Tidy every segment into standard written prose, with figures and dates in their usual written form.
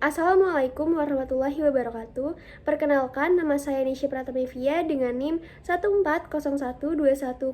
Assalamualaikum warahmatullahi wabarakatuh. Perkenalkan, nama saya Nisha Pratamevia dengan NIM 1401210528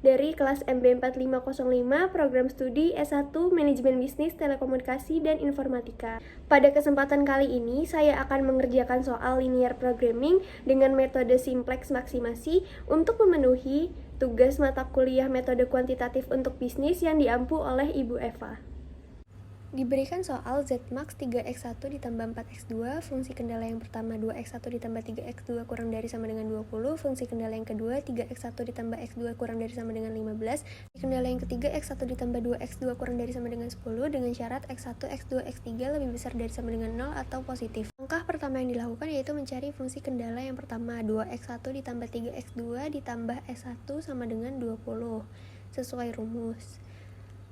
dari kelas MB 4505 Program Studi S1 Manajemen Bisnis Telekomunikasi dan Informatika. Pada kesempatan kali ini, saya akan mengerjakan soal linear programming dengan metode simplex maksimasi untuk memenuhi tugas mata kuliah metode kuantitatif untuk bisnis yang diampu oleh Ibu Eva. Diberikan soal Zmax 3x1 ditambah 4x2, fungsi kendala yang pertama 2x1 ditambah 3x2 kurang dari sama dengan 20, fungsi kendala yang kedua 3x1 ditambah x2 kurang dari sama dengan 15, kendala yang ketiga x1 ditambah 2x2 kurang dari sama dengan 10 dengan syarat x1, x2, x3 lebih besar dari sama dengan 0 atau positif. Langkah pertama yang dilakukan yaitu mencari fungsi kendala yang pertama 2x1 ditambah 3x2 ditambah s1 sama dengan 20 sesuai rumus.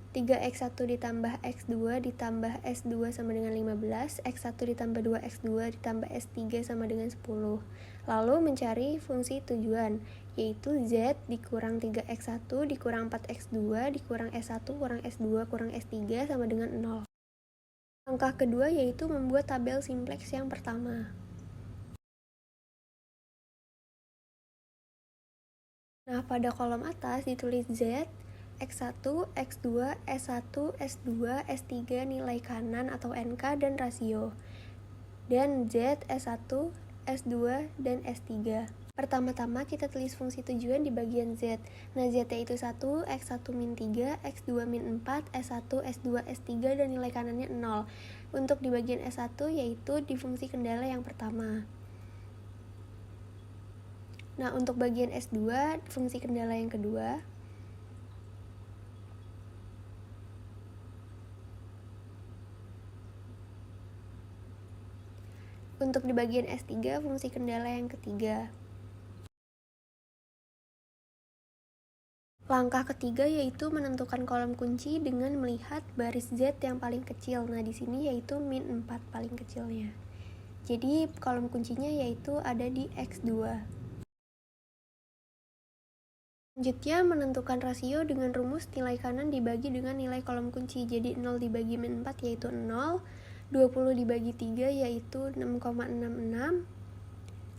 3x1 ditambah x2 ditambah s2 sama dengan 15, x1 ditambah 2x2 ditambah s3 sama dengan 10. Lalu mencari fungsi tujuan, yaitu z dikurang 3x1 dikurang 4x2 dikurang s1 kurang s2 kurang s3 sama dengan 0. Langkah kedua yaitu membuat tabel simplex yang pertama. Nah, pada kolom atas ditulis z, X1, X2, S1, S2, S3 nilai kanan atau NK dan rasio. Dan Z, S1, S2, dan S3. Pertama-tama kita tulis fungsi tujuan di bagian Z. Nah, Z yaitu 1, X1 min 3, X2 min 4, S1, S2, S3, dan nilai kanannya 0. Untuk di bagian S1 yaitu di fungsi kendala yang pertama. Nah, untuk bagian S2, fungsi kendala yang kedua. Untuk di bagian S3, fungsi kendala yang ketiga. Langkah ketiga yaitu menentukan kolom kunci dengan melihat baris Z yang paling kecil. Nah, di sini yaitu min 4 paling kecilnya. Jadi, kolom kuncinya yaitu ada di X2. Selanjutnya, menentukan rasio dengan rumus nilai kanan dibagi dengan nilai kolom kunci. Jadi, 0 dibagi min 4 yaitu 0. 20 dibagi 3 yaitu 6,66,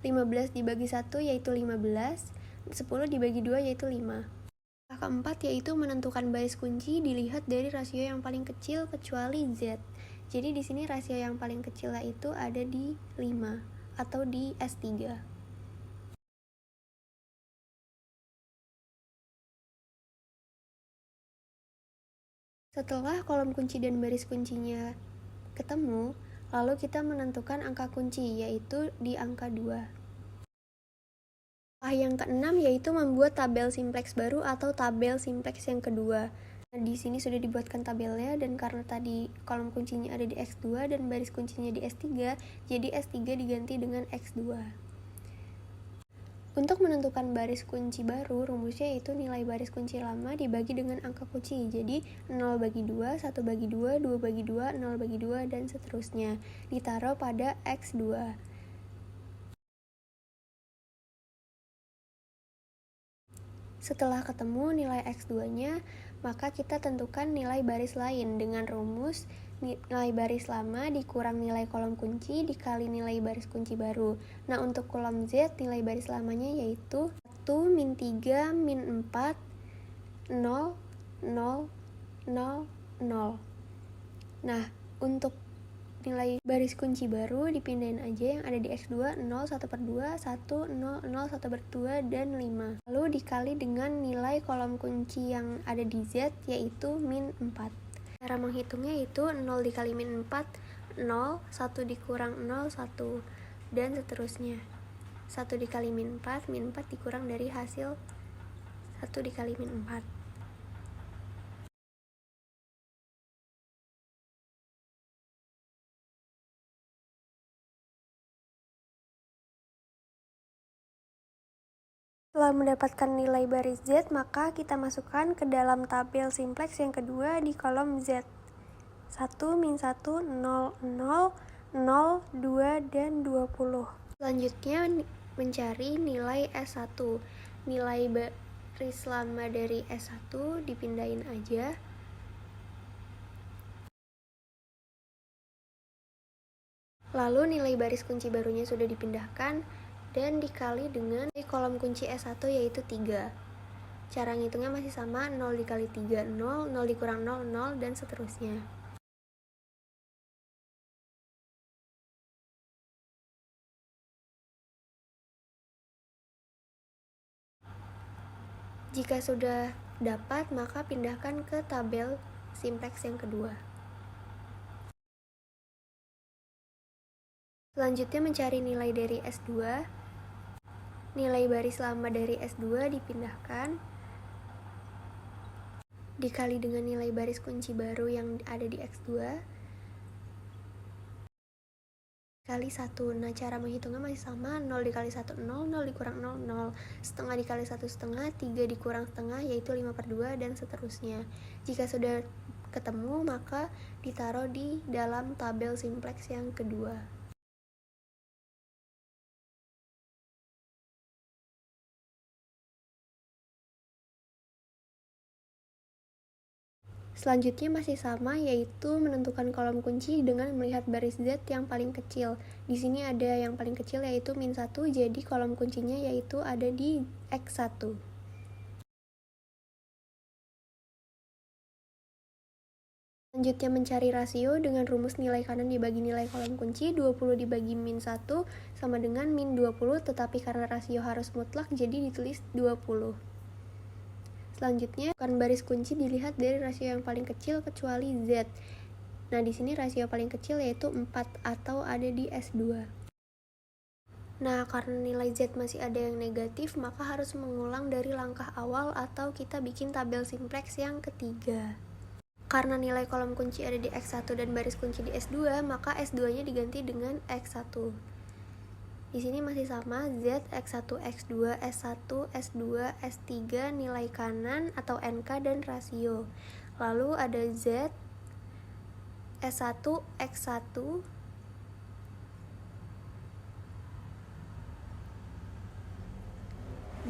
15 dibagi 1 yaitu 15, 10 dibagi 2 yaitu 5. Langkah keempat yaitu menentukan baris kunci dilihat dari rasio yang paling kecil kecuali Z. Jadi di sini rasio yang paling kecil itu ada di 5 atau di S3. Setelah kolom kunci dan baris kuncinya ketemu, lalu kita menentukan angka kunci, yaitu di angka 2. Yang keenam yaitu membuat tabel simplex baru atau tabel simplex yang kedua. Nah, di sini sudah dibuatkan tabelnya, dan karena tadi kolom kuncinya ada di X2 dan baris kuncinya di S3, jadi S3 diganti dengan X2. Untuk menentukan baris kunci baru, rumusnya yaitu nilai baris kunci lama dibagi dengan angka kunci. Jadi 0 bagi 2, 1 bagi 2, 2 bagi 2, 0 bagi 2, dan seterusnya. Ditaruh pada X2. Setelah ketemu nilai X2-nya, maka kita tentukan nilai baris lain dengan rumus nilai baris lama dikurang nilai kolom kunci dikali nilai baris kunci baru. Nah, untuk kolom Z, nilai baris lamanya yaitu 1, min 3, min 4, 0, 0, 0, 0. Nah, untuk nilai baris kunci baru dipindahin aja yang ada di X2, 0, 1 per 2, 1, 0, 0, 1 per 2, dan 5. Lalu dikali dengan nilai kolom kunci yang ada di Z, yaitu min 4. Cara menghitungnya itu 0 dikali min 4, 0, 1 dikurang 0, 1, dan seterusnya. 1 dikali min 4 dikurang dari hasil 1 dikali min 4. Setelah mendapatkan nilai baris Z, maka kita masukkan ke dalam tabel simplex yang kedua di kolom Z. 1, min 1, 0, 0, 0, 2, dan 20. Selanjutnya mencari nilai S1. Nilai baris lama dari S1 dipindahin aja. Lalu nilai baris kunci barunya sudah dipindahkan dan dikali dengan kolom kunci S1 yaitu 3. Cara ngitungnya masih sama, 0 dikali 3, 0, 0 dikurang 0, 0, dan seterusnya. Jika sudah dapat, maka pindahkan ke tabel simplex yang kedua. Selanjutnya mencari nilai dari S2. Nilai baris lama dari S2 dipindahkan, dikali dengan nilai baris kunci baru yang ada di X2, kali 1. Nah, cara menghitungnya masih sama, 0 dikali 1, 0, 0 dikurang 0, 0. Setengah dikali 1 setengah, 3 dikurang setengah, yaitu 5/2, dan seterusnya. Jika sudah ketemu, maka ditaruh di dalam tabel simplex yang kedua. Selanjutnya masih sama, yaitu menentukan kolom kunci dengan melihat baris Z yang paling kecil. Di sini ada yang paling kecil yaitu -1, jadi kolom kuncinya yaitu ada di X1. Selanjutnya mencari rasio dengan rumus nilai kanan dibagi nilai kolom kunci, 20 dibagi -1 sama dengan -20, tetapi karena rasio harus mutlak jadi ditulis 20. Selanjutnya, baris kunci dilihat dari rasio yang paling kecil kecuali Z. Nah, di sini rasio paling kecil yaitu 4 atau ada di S2. Nah, karena nilai Z masih ada yang negatif, maka harus mengulang dari langkah awal atau kita bikin tabel simplex yang ketiga. Karena nilai kolom kunci ada di X1 dan baris kunci di S2, maka S2-nya diganti dengan X1. Di sini masih sama, Z, X1, X2, S1, S2, S3, nilai kanan atau NK dan rasio. Lalu ada Z, S1, X1,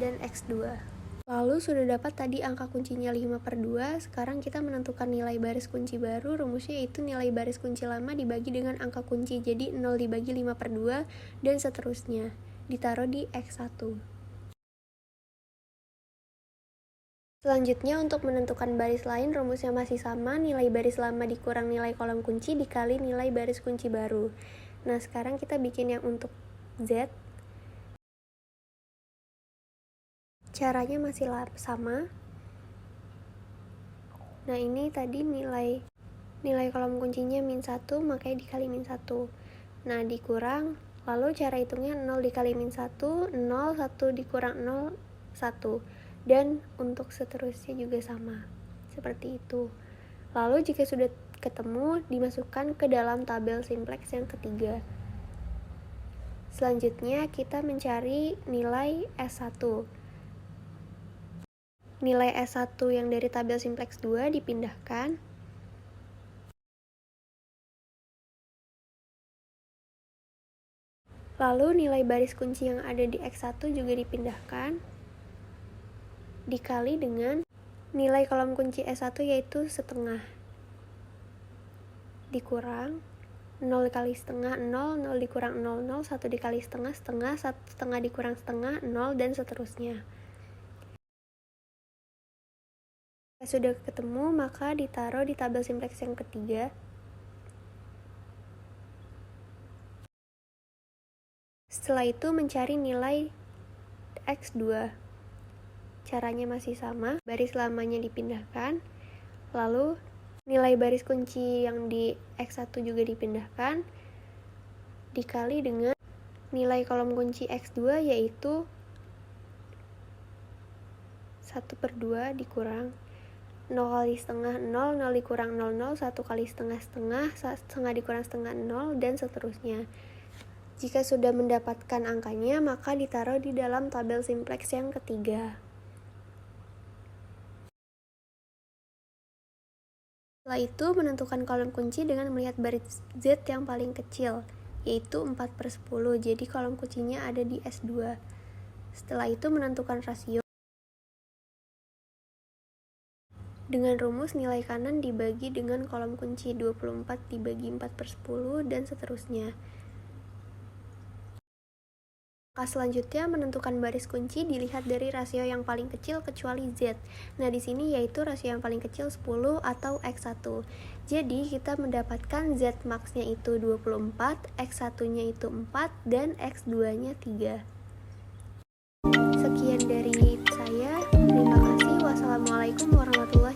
dan X2. Lalu sudah dapat tadi angka kuncinya 5/2, sekarang kita menentukan nilai baris kunci baru, rumusnya yaitu nilai baris kunci lama dibagi dengan angka kunci, jadi 0 dibagi 5/2, dan seterusnya, ditaruh di X1. Selanjutnya untuk menentukan baris lain, rumusnya masih sama, nilai baris lama dikurang nilai kolom kunci dikali nilai baris kunci baru. Nah, sekarang kita bikin yang untuk Z. Caranya masih sama. Nah, ini tadi nilai kolom kuncinya -1, makanya dikali -1. Nah, dikurang, lalu cara hitungnya 0 dikali -1, 0, 1 dikurang 0, 1. Dan untuk seterusnya juga sama, seperti itu. Lalu jika sudah ketemu, dimasukkan ke dalam tabel simplex yang ketiga. Selanjutnya kita mencari nilai S1. Nilai S1 yang dari tabel simplex 2 dipindahkan. Lalu nilai baris kunci yang ada di X1 juga dipindahkan, dikali dengan nilai kolom kunci S1 yaitu setengah, dikurang 0 dikali setengah 0, 0 dikurang 0, 0, 1 dikali setengah setengah, 1 setengah dikurang setengah 0, dan seterusnya. Jika sudah ketemu, maka ditaruh di tabel simplex yang ketiga. Setelah itu mencari nilai X2. Caranya masih sama, baris lamanya dipindahkan, lalu nilai baris kunci yang di X1 juga dipindahkan, dikali dengan nilai kolom kunci X2 yaitu 1/2 dikurang 0 kali setengah 0, 0 dikurang 0, 0, 1 kali setengah setengah, setengah dikurang setengah 0, dan seterusnya. Jika sudah mendapatkan angkanya, maka ditaruh di dalam tabel simplex yang ketiga. Setelah itu, menentukan kolom kunci dengan melihat baris Z yang paling kecil, yaitu 4/10, jadi kolom kuncinya ada di S2. Setelah itu, menentukan rasio dengan rumus nilai kanan dibagi dengan kolom kunci, 24 dibagi 4/10, dan seterusnya. Selanjutnya, menentukan baris kunci dilihat dari rasio yang paling kecil kecuali Z. Nah, di sini yaitu rasio yang paling kecil 10 atau X1. Jadi, kita mendapatkan Z max-nya itu 24, X1-nya itu 4, dan X2-nya 3. Sekian dari saya. Terima kasih. Wassalamualaikum warahmatullahi wabarakatuh.